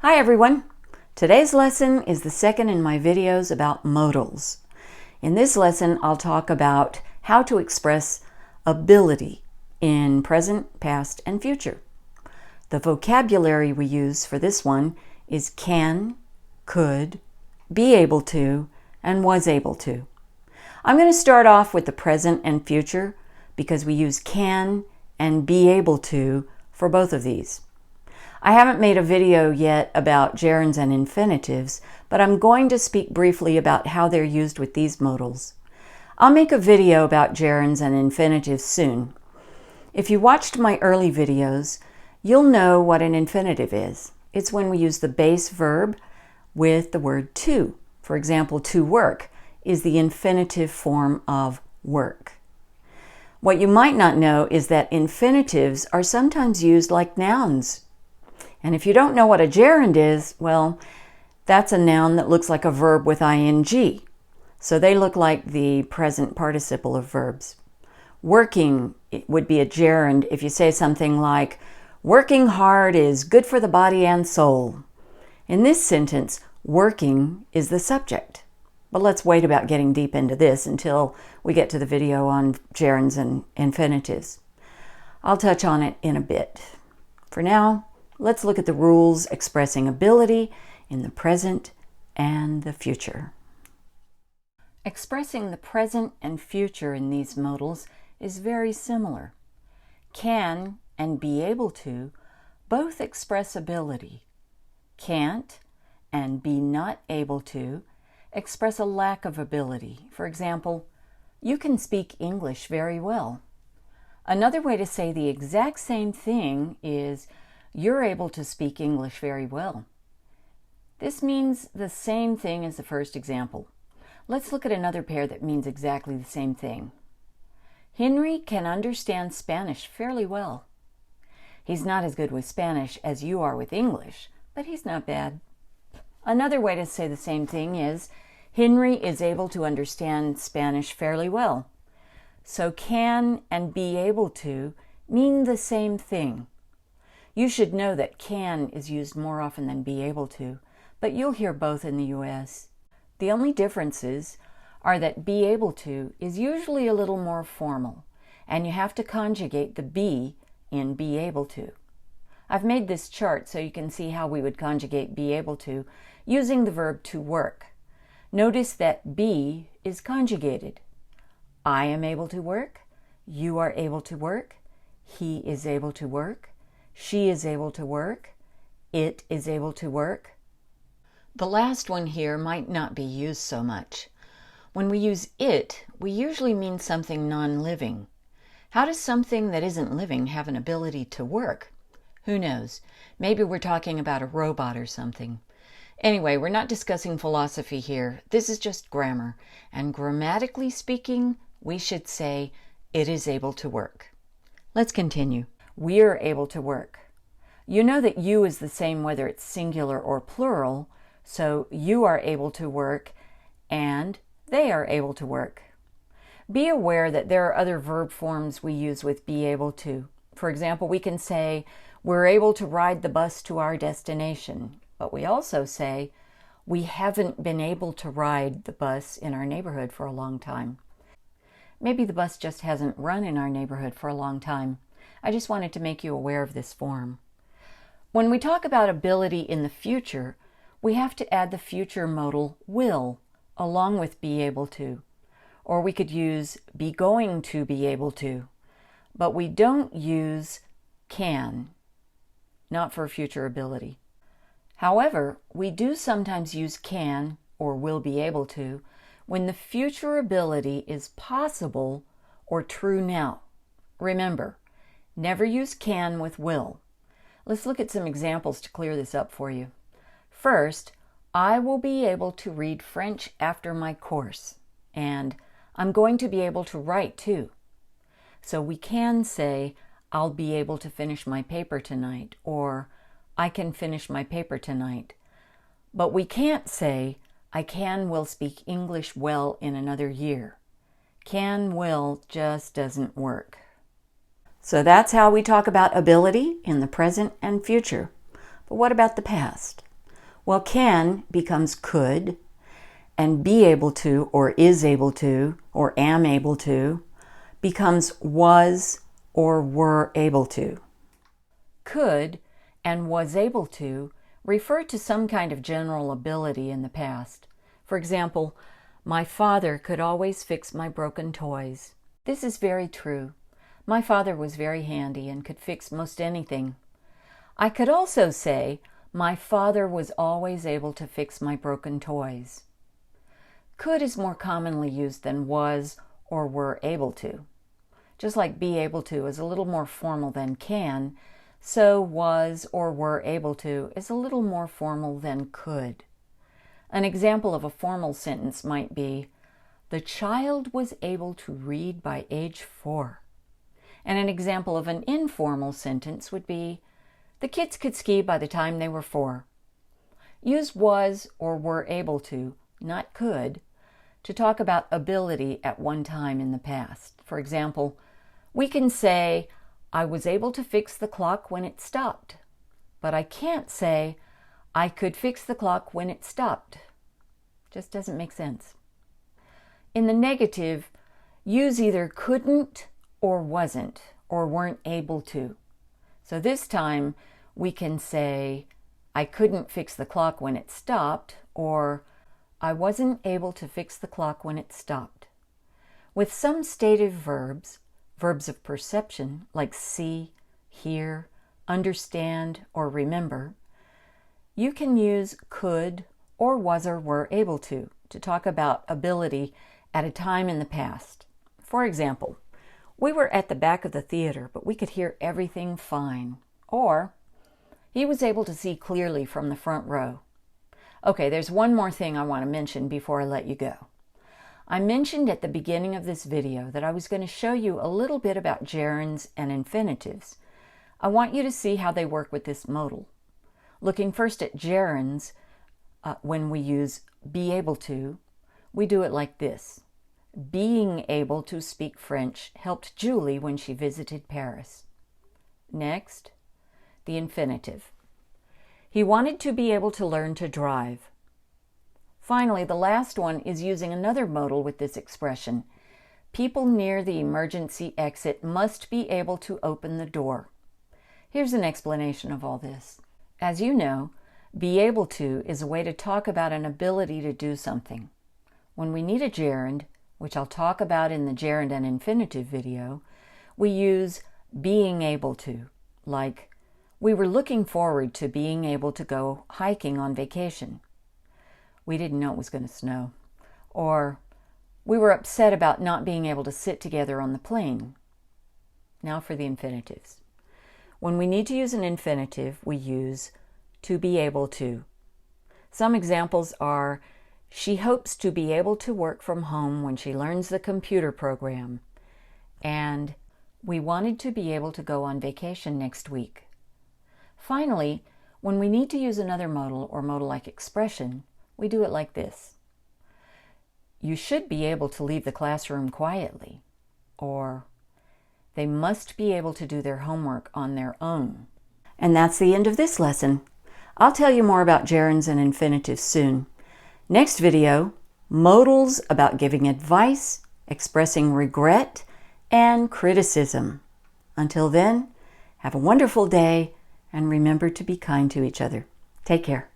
Hi everyone! Today's lesson is the second in my videos about modals. In this lesson, I'll talk about how to express ability in present, past, and future. The vocabulary we use for this one is can, could, be able to, and was able to. I'm going to start off with the present and future because we use can and be able to for both of these. I haven't made a video yet about gerunds and infinitives, but I'm going to speak briefly about how they're used with these modals. I'll make a video about gerunds and infinitives soon. If you watched my early videos, you'll know what an infinitive is. It's when we use the base verb with the word to. For example, to work is the infinitive form of work. What you might not know is that infinitives are sometimes used like nouns. And if you don't know what a gerund is, well, that's a noun that looks like a verb with ing. So they look like the present participle of verbs. Working would be a gerund if you say something like, working hard is good for the body and soul. In this sentence, working is the subject. But let's wait about getting deep into this until we get to the video on gerunds and infinitives. I'll touch on it in a bit. For now, let's look at the rules expressing ability in the present and the future. Expressing the present and future in these modals is very similar. Can and be able to both express ability. Can't and be not able to express a lack of ability. For example, you can speak English very well. Another way to say the exact same thing is you're able to speak English very well. This means the same thing as the first example. Let's look at another pair that means exactly the same thing. Henry can understand Spanish fairly well. He's not as good with Spanish as you are with English, but he's not bad. Another way to say the same thing is Henry is able to understand Spanish fairly well. So can and be able to mean the same thing. You should know that can is used more often than be able to, but you'll hear both in the U.S. The only differences are that be able to is usually a little more formal, and you have to conjugate the be in be able to. I've made this chart so you can see how we would conjugate be able to using the verb to work. Notice that be is conjugated. I am able to work, you are able to work, he is able to work, she is able to work, it is able to work. The last one here might not be used so much. When we use it, we usually mean something non-living. How does something that isn't living have an ability to work? Who knows? Maybe we're talking about a robot or something. Anyway, we're not discussing philosophy here. This is just grammar. And grammatically speaking, we should say, it is able to work. Let's continue. We're able to work. You know that you is the same whether it's singular or plural, so you are able to work and they are able to work. Be aware that there are other verb forms we use with be able to. For example, we can say, we're able to ride the bus to our destination, but we also say, we haven't been able to ride the bus in our neighborhood for a long time. Maybe the bus just hasn't run in our neighborhood for a long time. I just wanted to make you aware of this form. When we talk about ability in the future, we have to add the future modal will along with be able to. Or we could use be going to be able to. But we don't use can, not for future ability. However, we do sometimes use can or will be able to when the future ability is possible or true now. Remember, never use can with will. Let's look at some examples to clear this up for you. First, I will be able to read French after my course, and I'm going to be able to write too. So we can say, I'll be able to finish my paper tonight, or I can finish my paper tonight. But we can't say, I will speak English well in another year. Will just doesn't work. So that's how we talk about ability in the present and future. But what about the past? Well, can becomes could, and be able to, or is able to, or am able to, becomes was or were able to. Could and was able to refer to some kind of general ability in the past. For example, my father could always fix my broken toys. This is very true. My father was very handy and could fix most anything. I could also say, my father was always able to fix my broken toys. Could is more commonly used than was or were able to. Just like be able to is a little more formal than can, so was or were able to is a little more formal than could. An example of a formal sentence might be, the child was able to read by age 4. And an example of an informal sentence would be, the kids could ski by the time they were 4. Use was or were able to, not could, to talk about ability at one time in the past. For example, we can say, I was able to fix the clock when it stopped, but I can't say, I could fix the clock when it stopped. Just doesn't make sense. In the negative, use either couldn't or wasn't or weren't able to. So this time we can say, I couldn't fix the clock when it stopped, or I wasn't able to fix the clock when it stopped. With some stative verbs, verbs of perception like see, hear, understand, or remember, you can use could or was or were able to talk about ability at a time in the past. For example, we were at the back of the theater, but we could hear everything fine. Or, he was able to see clearly from the front row. Okay, there's one more thing I want to mention before I let you go. I mentioned at the beginning of this video that I was going to show you a little bit about gerunds and infinitives. I want you to see how they work with this modal. Looking first at gerunds, when we use be able to, we do it like this. Being able to speak French helped Julie when she visited Paris. Next, the infinitive. He wanted to be able to learn to drive. Finally, the last one is using another modal with this expression. People near the emergency exit must be able to open the door. Here's an explanation of all this. As you know, be able to is a way to talk about an ability to do something. When we need a gerund, which I'll talk about in the gerund and infinitive video, we use being able to, like, we were looking forward to being able to go hiking on vacation. We didn't know it was going to snow. Or, we were upset about not being able to sit together on the plane. Now for the infinitives. When we need to use an infinitive, we use to be able to. Some examples are, she hopes to be able to work from home when she learns the computer program. And we wanted to be able to go on vacation next week. Finally, when we need to use another modal or modal-like expression, we do it like this. You should be able to leave the classroom quietly. Or, they must be able to do their homework on their own. And that's the end of this lesson. I'll tell you more about gerunds and infinitives soon. Next video, modals about giving advice, expressing regret, and criticism. Until then, have a wonderful day and remember to be kind to each other. Take care.